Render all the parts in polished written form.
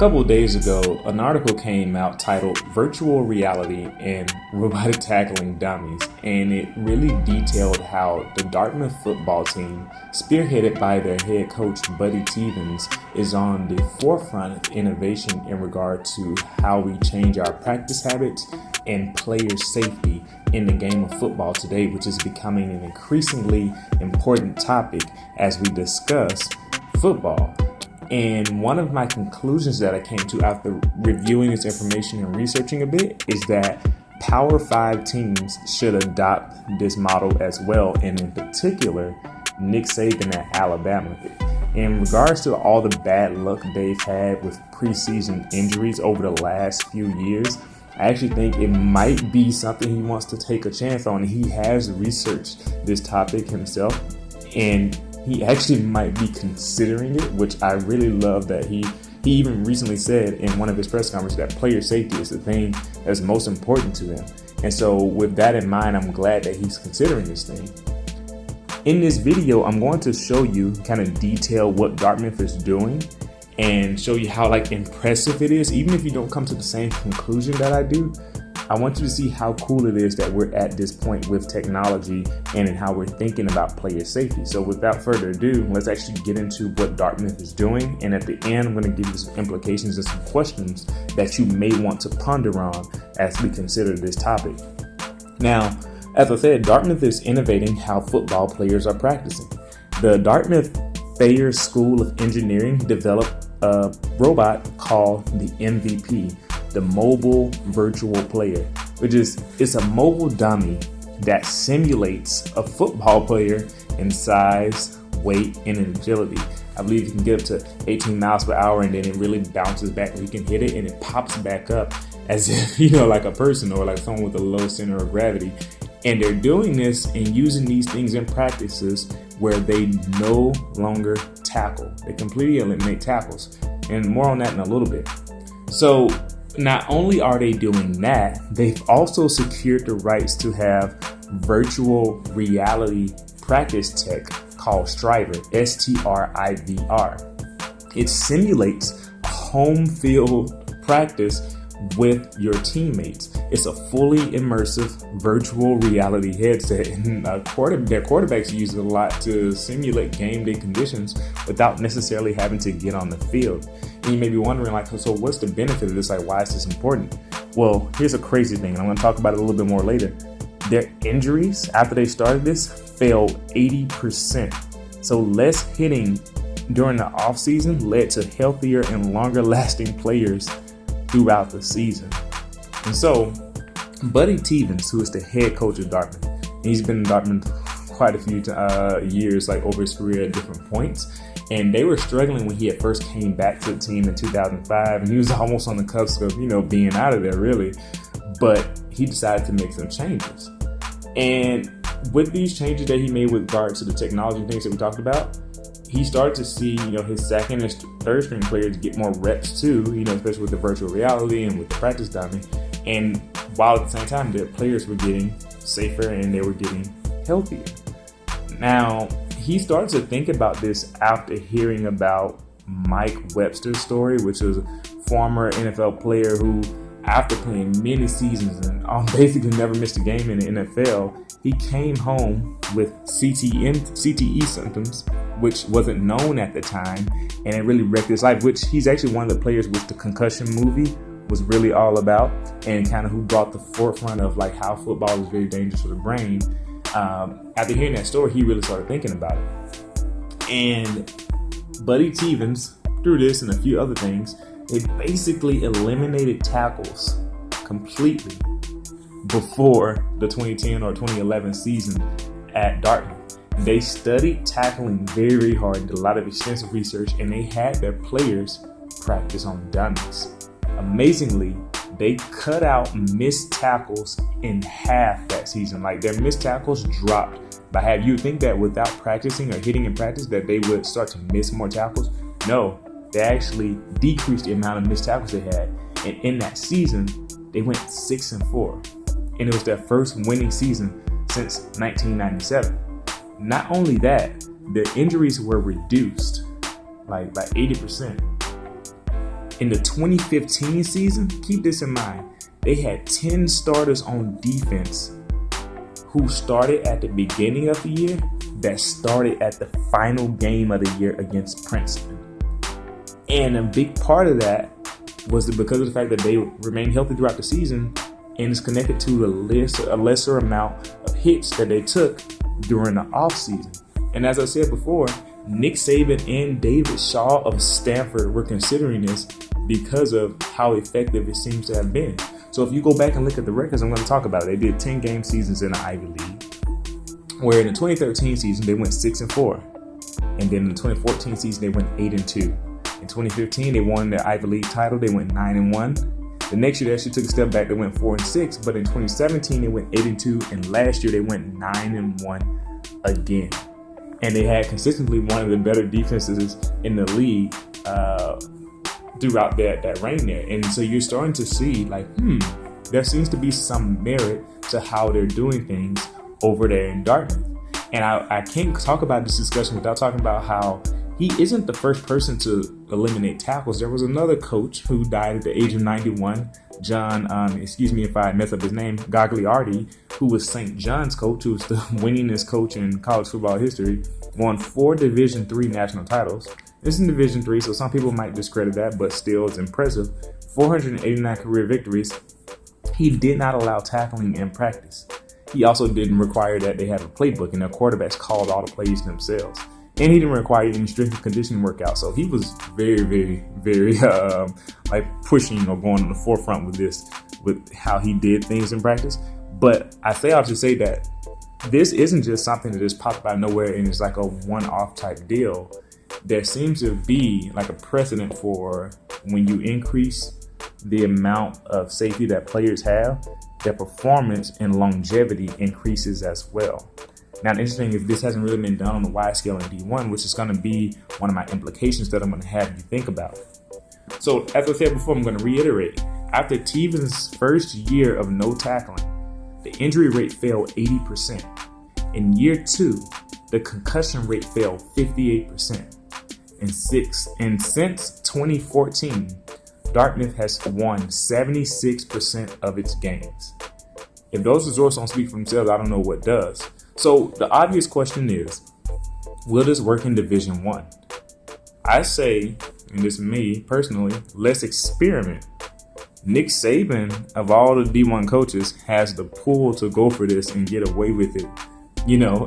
couple of days ago, an article came out titled Virtual Reality and Robotic Tackling Dummies, and it really detailed how the Dartmouth football team, spearheaded by their head coach Buddy Stevens, is on the forefront of innovation in regard to how we change our practice habits and player safety in the game of football today, which is becoming an increasingly important topic as we discuss football. And one of my conclusions that I came to after reviewing this information and researching a bit is that Power 5 teams should adopt this model as well, and in particular, Nick Saban at Alabama. In regards to all the bad luck they've had with preseason injuries over the last few years, I actually think it might be something he wants to take a chance on. He has researched this topic himself, and he actually might be considering it, which I really love that he even recently said in one of his press conferences that player safety is the thing that's most important to him. And so with that in mind, I'm glad that he's considering this thing. In this video, I'm going to show you kind of detail what Dartmouth is doing and show you how impressive it is. Even if you don't come to the same conclusion that I do, I want you to see how cool it is that we're at this point with technology and in how we're thinking about player safety. So without further ado, let's actually get into what Dartmouth is doing. And at the end, I'm going to give you some implications and some questions that you may want to ponder on as we consider this topic. Now, as I said, Dartmouth is innovating how football players are practicing. The Dartmouth Thayer School of Engineering developed a robot called the MVP, the Mobile Virtual Player, which is it's a mobile dummy that simulates a football player in size, weight, and in agility. I believe you can get up to 18 miles per hour, and then it really bounces back where you can hit it and it pops back up as if, like a person or like someone with a low center of gravity. And they're doing this and using these things in practices where they no longer tackle. They completely eliminate tackles. And more on that in a little bit. So not only are they doing that, they've also secured the rights to have virtual reality practice tech called Striver, S-T-R-I-V-R. It simulates home field practice with your teammates. It's a fully immersive virtual reality headset, and their quarterbacks use it a lot to simulate game day conditions without necessarily having to get on the field. And you may be wondering, so what's the benefit of this? Why is this important? Well, here's a crazy thing, and I'm going to talk about it a little bit more later. Their injuries after they started this fell 80%. So less hitting during the offseason led to healthier and longer lasting players throughout the season. And so Buddy Stevens, who is the head coach of Dartmouth, and he's been in Dartmouth quite a few years, over his career at different points. And they were struggling when he at first came back to the team in 2005, and he was almost on the cusp of, being out of there really. But he decided to make some changes. And with these changes that he made with regards to the technology and things that we talked about, he started to see, his second and third string players get more reps too, especially with the virtual reality and with the practice dummy. And while at the same time, their players were getting safer and they were getting healthier. Now, he started to think about this after hearing about Mike Webster's story, which was a former NFL player who, after playing many seasons and basically never missed a game in the NFL, he came home with CTE symptoms, which wasn't known at the time, and it really wrecked his life, which he's actually one of the players which the concussion movie was really all about, and kind of who brought the forefront of how football is very dangerous for the brain. After hearing that story, he really started thinking about it. And Buddy Stevens, through this and a few other things, they basically eliminated tackles completely before the 2010 or 2011 season at Dartmouth. They studied tackling very, very hard, did a lot of extensive research, and they had their players practice on dummies. Amazingly, they cut out missed tackles in half that season. Their missed tackles dropped by half. You would think that without practicing or hitting in practice that they would start to miss more tackles. No, they actually decreased the amount of missed tackles they had. And in that season, they went 6-4. And it was their first winning season since 1997. Not only that, their injuries were reduced by 80%. In the 2015 season, keep this in mind, they had 10 starters on defense who started at the beginning of the year that started at the final game of the year against Princeton. And a big part of that was because of the fact that they remained healthy throughout the season, and it's connected to a lesser amount of hits that they took during the offseason. And as I said before, Nick Saban and David Shaw of Stanford were considering this because of how effective it seems to have been. So if you go back and look at the records, I'm going to talk about it. They did 10 game seasons in the Ivy League, where in the 2013 season they went 6-4, and then in the 2014 season they went 8-2. In 2015 they won the Ivy League title. They went 9-1. The next year they actually took a step back. They went 4-6, but in 2017 they went 8-2, and last year they went 9-1 again. And they had consistently one of the better defenses in the league throughout that reign there. And so you're starting to see like, there seems to be some merit to how they're doing things over there in Dartmouth. And I can't talk about this discussion without talking about how he isn't the first person to eliminate tackles. There was another coach who died at the age of 91, John, excuse me if I mess up his name, Gagliardi, who was St. John's coach, who was the winningest coach in college football history, won 4 Division III national titles. This is in Division III, so some people might discredit that, but still it's impressive. 489 career victories. He did not allow tackling in practice. He also didn't require that they have a playbook, and their quarterbacks called all the plays themselves. And he didn't require any strength and conditioning workout. So he was very, very, very like pushing or going on the forefront with this, with how he did things in practice. But I say all to say that this isn't just something that just popped out of nowhere and it's like a one-off type deal. There seems to be like a precedent for when you increase the amount of safety that players have, their performance and longevity increases as well. Now, the interesting thing is this hasn't really been done on the wide scale in D1, which is going to be one of my implications that I'm going to have you think about. So, as I said before, I'm going to reiterate. After Teven's first year of no tackling, the injury rate fell 80%. In year 2, the concussion rate fell 58%. And since 2014, Dartmouth has won 76% of its games. If those results don't speak for themselves, I don't know what does. So the obvious question is, will this work in Division I? I say, and this is me personally, let's experiment. Nick Saban, of all the D1 coaches, has the pull to go for this and get away with it,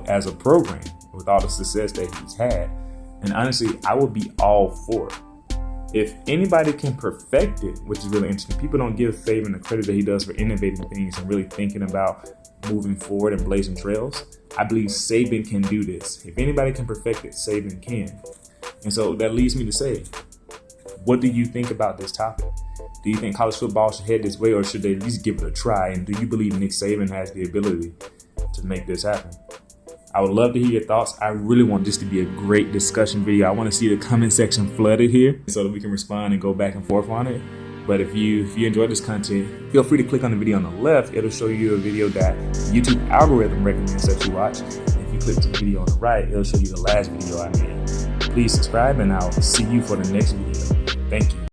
as a program with all the success that he's had. And honestly, I would be all for it. If anybody can perfect it, which is really interesting, people don't give Saban the credit that he does for innovating things and really thinking about moving forward and blazing trails. I believe Saban can do this. If anybody can perfect it, Saban can. And so that leads me to say, what do you think about this topic? Do you think college football should head this way, or should they at least give it a try? And do you believe Nick Saban has the ability to make this happen? I would love to hear your thoughts. I really want this to be a great discussion video. I want to see the comment section flooded here so that we can respond and go back and forth on it. But if you enjoyed this content, feel free to click on the video on the left. It'll show you a video that YouTube algorithm recommends that you watch. If you click to the video on the right, it'll show you the last video I made. Please subscribe, and I'll see you for the next video. Thank you.